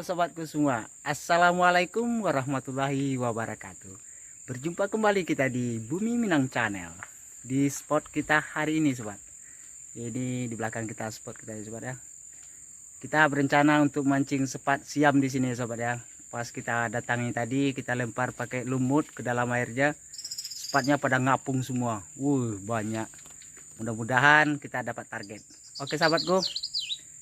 sobatku semua. Assalamualaikum warahmatullahi wabarakatuh. Berjumpa kembali kita di Bumi Minang Channel. Di spot kita hari ini sobat. Ini di belakang kita spot kita ya sobat ya. Kita berencana untuk mancing sepat siam di sini sobat ya. Pas kita datangi tadi kita lempar pakai lumut ke dalam airnya. Sepatnya pada ngapung semua. Banyak. Mudah-mudahan kita dapat target. Oke sahabatku.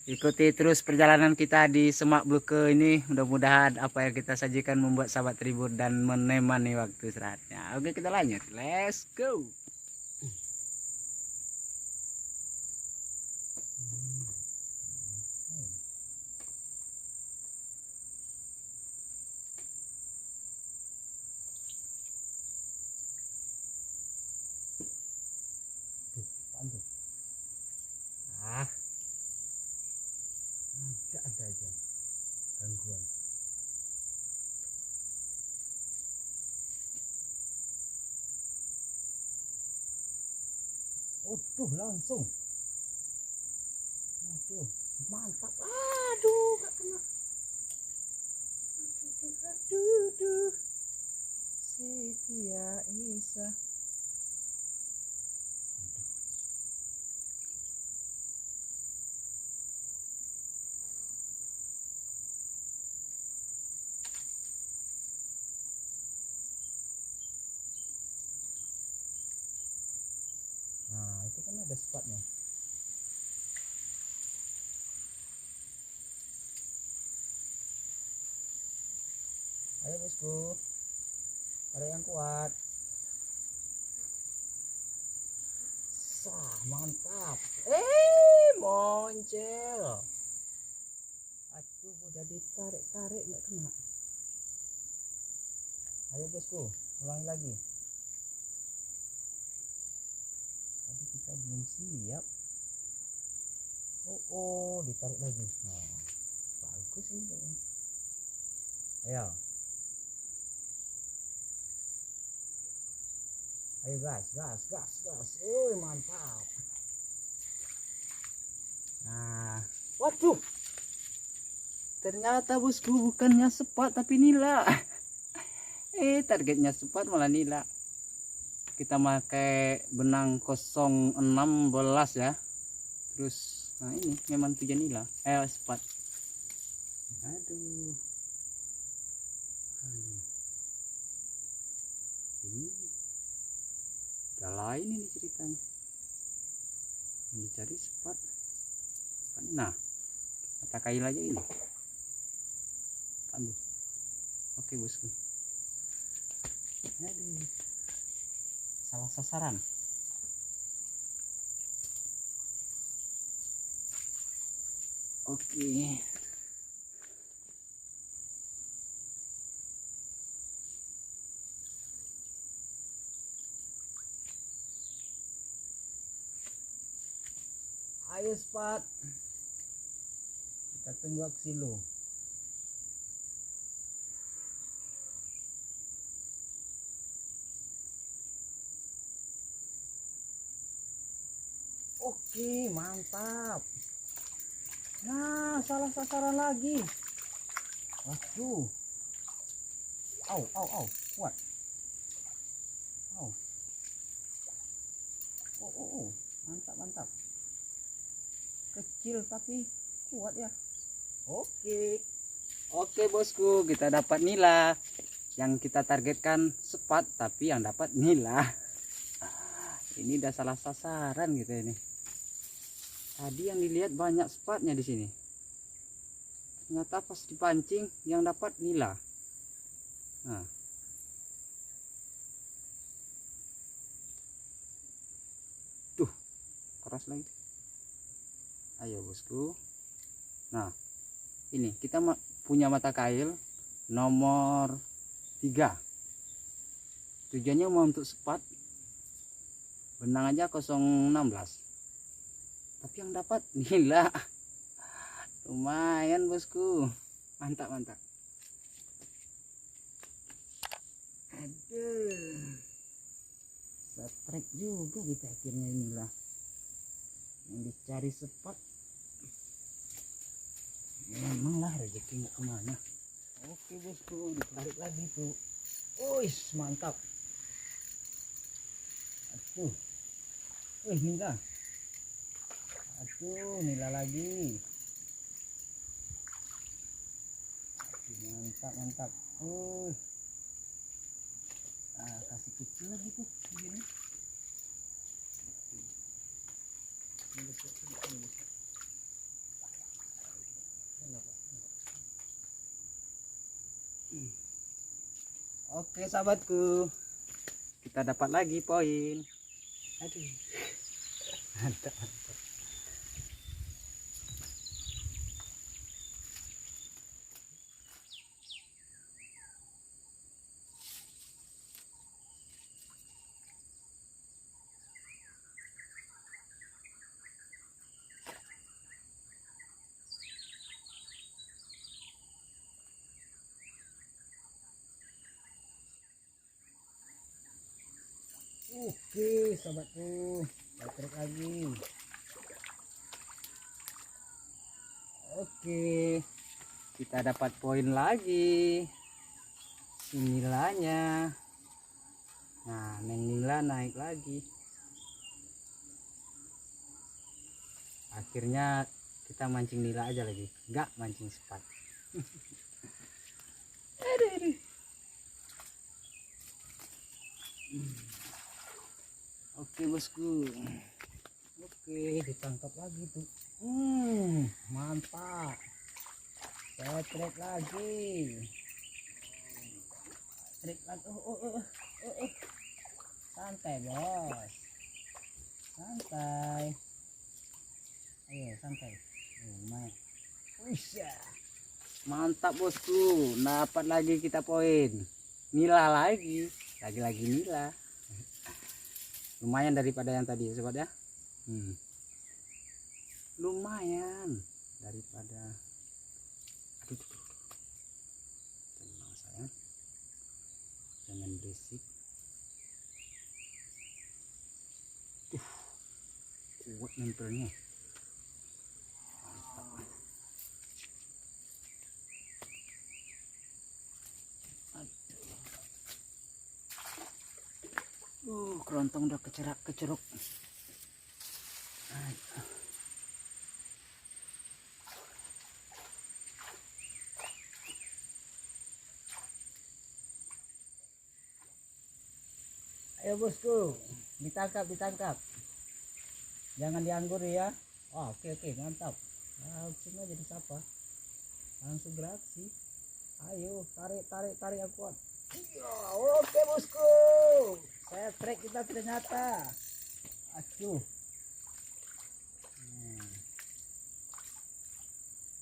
Ikuti terus perjalanan kita di Semak Bluke ini. Mudah-mudahan apa yang kita sajikan membuat sahabat terhibur dan menemani waktu istirahatnya. Oke, kita lanjut. Let's go. Ada aja gangguan. Langsung. Aduh, mantap. Aduh, gak kena. Aduh. Setia Isa. Nah, itu kan ada spotnya. Ayo bosku, ada yang kuat. Mantap. Moncel. Aduh, udah ditarik-tarik nggak kena. Ayo bosku, ulangi lagi. Tadi kita belum siap. Ditarik lagi. Nah, bagus ini kayaknya. Ayo. Ayo gas. Mantap. Nah, waduh. Ternyata bosku bukannya sepat tapi nila. Targetnya sepat malah nila. Kita pakai benang 016 ya. Terus nah ini memang tujuan nila. Sepat. Aduh. Ini udah lain ini ceritanya. Yang dicari sepat. Nah, mata kail aja ini. Aduh. Oke bosku. Aduh. Salah sasaran. Oke. Ayo sepat. Kita tunggu aksi lo. Oke, mantap. Nah, salah sasaran lagi. Waduh. Au. Kuat. Mantap. Kecil tapi kuat ya. Oke bosku, kita dapat nila. Yang kita targetkan sepat tapi yang dapat nila. Ini udah salah sasaran gitu ini. Tadi yang dilihat banyak spatnya di sini. Ternyata pas dipancing yang dapat nila. Nah. Tuh, keras lagi. Ayo bosku. Nah, ini kita punya mata kail nomor 3. Tujuannya mau untuk sepat. Benang aja 016. Tapi yang dapat nila. Lumayan bosku. Mantap. Aduh. Strike juga kita akhirnya inilah. Yang dicari sepat. Memanglah rezeki mau kemana. Oke bosku, ditarik lagi tuh. Wih, mantap. Aduh, wih nila. Aduh, nila lagi. Aduh, mantap mantap. Kasih kecil lagi tuh begini. Oke sahabatku, kita dapat lagi poin. Aduh, mantap. Oke sahabatku, tarik lagi. Oke, kita dapat poin lagi. Nilainya, nah nilai naik lagi. Akhirnya kita mancing nila aja lagi, nggak mancing sepat. Oke bosku, oke ditangkap lagi tuh. Mantap, trik lagi, trik lagi. Santai bos, santai, ayo santai. Lumayan. Mantap bosku, dapat lagi kita poin. Nila lagi nila. Lumayan daripada yang tadi sobat ya. Lumayan daripada, aduh, tenang sayang, jangan berisik. Kuat nempelnya. Mantap. Kerontong udah keceruk. Ayo bosku, ditangkap. Jangan dianggur ya. Oke, mantap. Langsung aja disapa. Langsung beraksi. Ayo, tarik yang kuat. Oke bosku. Saya trek kita ternyata. Aduh.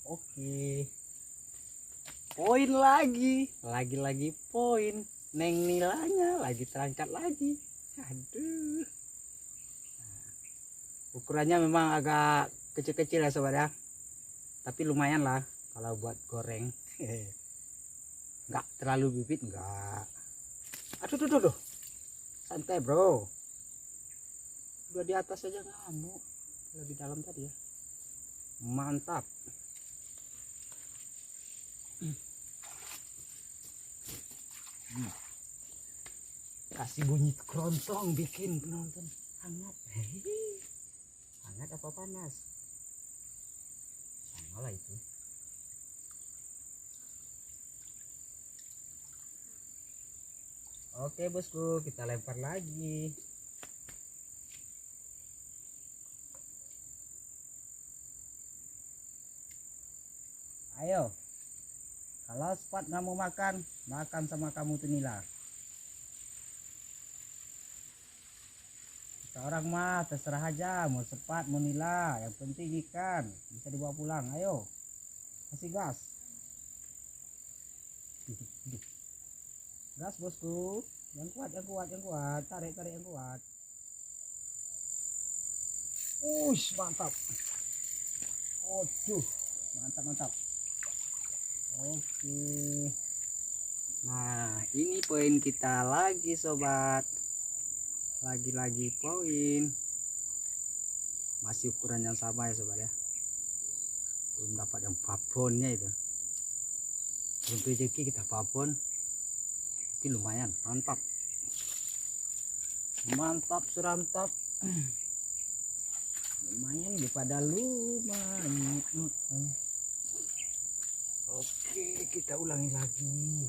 Oke. Poin lagi poin. Neng nilainya lagi terangkat lagi. Aduh. Ukurannya memang agak kecil-kecil ya sobat ya. Tapi lumayan lah kalau buat goreng. Enggak terlalu bibit, enggak. Aduh. Santai bro. Udah di atas aja ngamuk. Kalau di dalam tadi ya. Mantap. Kasih bunyi kerontong bikin penonton hangat. Hangat apa panas? Sama lah itu. Oke bosku, kita lempar lagi. Ayo, kalau spot nggak mau makan sama kamu tuh nila. Orang mah terserah aja, mau sepat mau nila, yang penting ikan bisa dibawa pulang. Ayo, kasih gas. Gas bosku, yang kuat, tarik yang kuat. Mantap. Mantap. Oke. Nah, ini poin kita lagi sobat. Lagi poin. Masih ukuran yang sama ya sobat ya. belum dapat yang babonnya itu. Belum rezeki kita babon, tapi lumayan, mantap. Mantap serantap. Lumayan daripada lumayan. Oke, kita ulangi lagi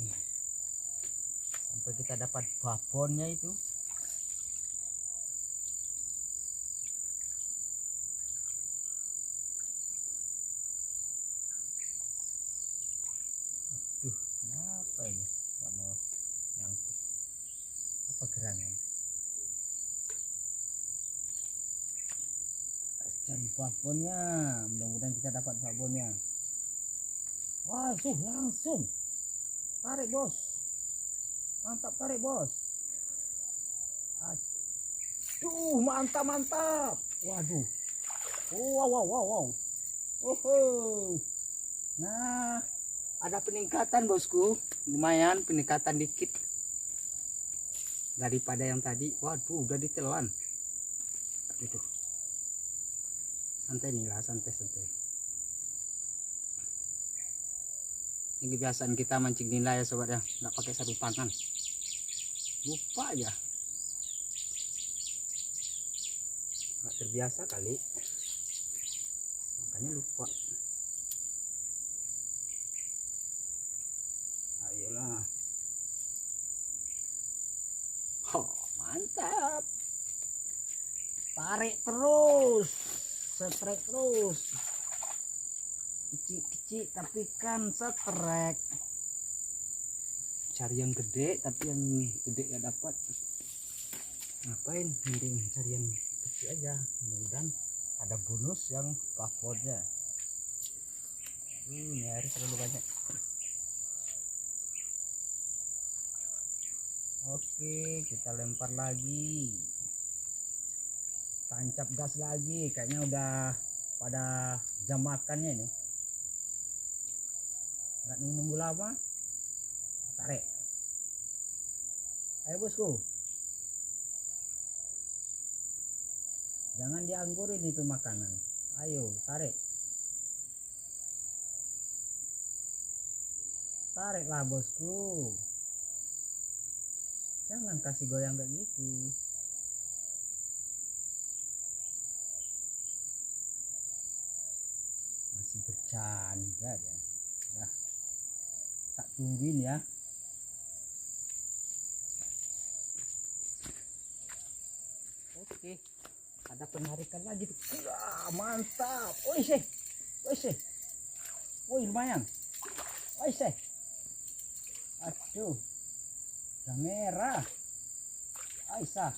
sampai kita dapat babonnya itu. Aduh, kenapa ini nggak mau nyangkut? Apa gerangan? Cari babonnya, mudah-mudahan kita dapat babonnya. Wah, langsung tarik bos, mantap, tarik bos. Aduh, mantap. Waduh, wow. Nah, ada peningkatan bosku, lumayan peningkatan dikit daripada yang tadi. Waduh, udah ditelan. Aduh, santai nih lah, santai. Ini kebiasaan kita mancing nila ya sobat ya, nggak pakai satu tangan, lupa aja, nggak terbiasa kali, makanya lupa. Ayolah, mantap, tarik terus, setrek terus. Kecil tapi kan setrek. Cari yang gede tapi yang gede gak dapat. Ngapain, mending cari yang kecil aja, mudah-mudahan ada bonus yang babonnya. Ini air terlalu banyak. Oke, kita lempar lagi, tancap gas lagi. Kayaknya udah pada jam makannya ini. Nggak nunggu lama, tarik. Ayo bosku, jangan dianggurin itu makanan. Ayo tarik, tariklah bosku, jangan kasih goyang kayak gitu. Masih bercanda ya. Nah, tak tungguin ya. Oke, ada penarikan lagi tuh. Mantap. Woi, lumayan. Aduh, udah merah. Aisyah,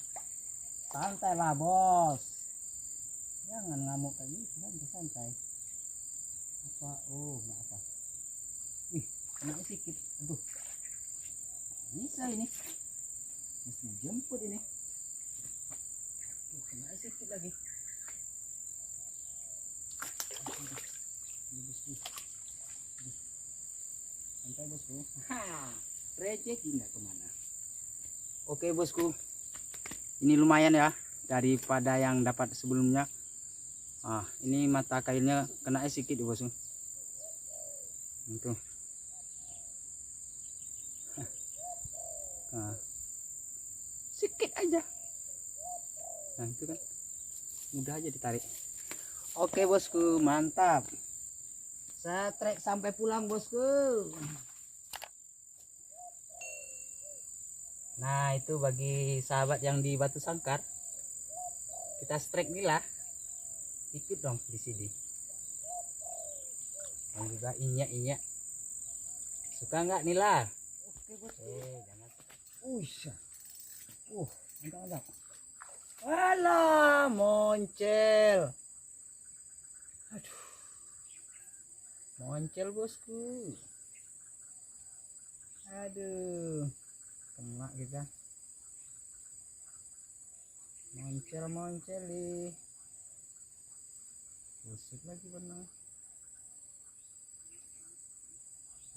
santai lah bos, jangan ngamuk kayak gitu, santai. Nggak apa. Wih, kena sedikit. Aduh, bisa ini, mesti jemput ini. Aduh, kena sedikit lagi. Santai bosku. Rezeki nggak kemana. Oke bosku, ini lumayan ya daripada yang dapat sebelumnya. Ini mata kailnya kena sedikit bosku. Itu. Sedikit aja. Nah itu kan mudah aja ditarik. Oke bosku, mantap. Setrek sampai pulang bosku. Nah itu bagi sahabat yang di Batu Sangkar, kita strike nila, ikut dong di sini. Dan juga inyak. Suka nggak nila? Oke bosku. Jangan. Mantap. Alah, moncel. Aduh, moncel bosku. Aduh, kena kita. Moncel nih. Busuk lagi benang.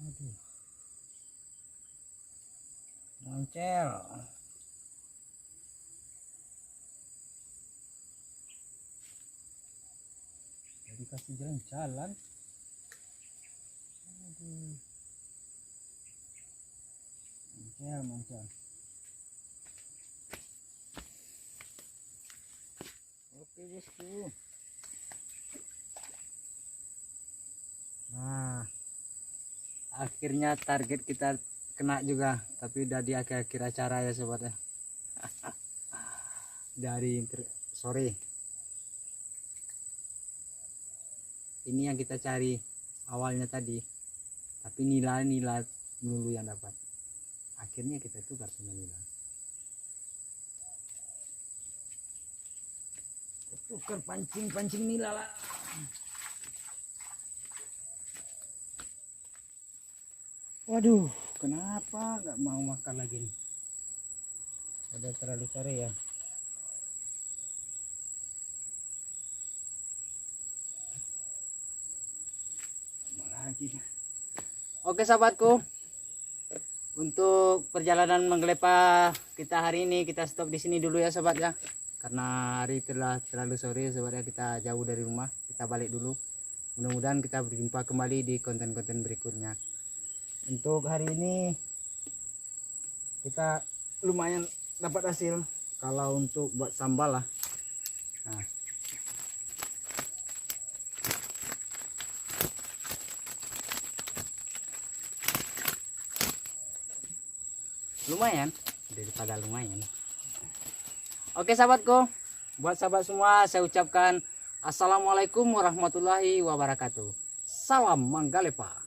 Aduh, moncel. Dikasih jalan Mancal. Oke bosku. Nah, akhirnya target kita kena juga, tapi udah di akhir-akhir acara ya sobat ya. Dari sore ini yang kita cari awalnya tadi, tapi nila dulu yang dapat. Akhirnya kita tukar sama nila, tukar pancing nila lah. Waduh, kenapa nggak mau makan lagi nih? Udah terlalu sore ya. Oke sahabatku, untuk perjalanan menggelepa kita hari ini kita stop di sini dulu ya sobat ya, karena hari telah terlalu sore sobat ya, kita jauh dari rumah, kita balik dulu. Mudah-mudahan kita berjumpa kembali di konten-konten berikutnya. Untuk hari ini kita lumayan dapat hasil kalau untuk buat sambal lah. Nah, lumayan, daripada lumayan. Oke sahabatku, buat sahabat semua saya ucapkan assalamualaikum warahmatullahi wabarakatuh. Salam Manggalepa.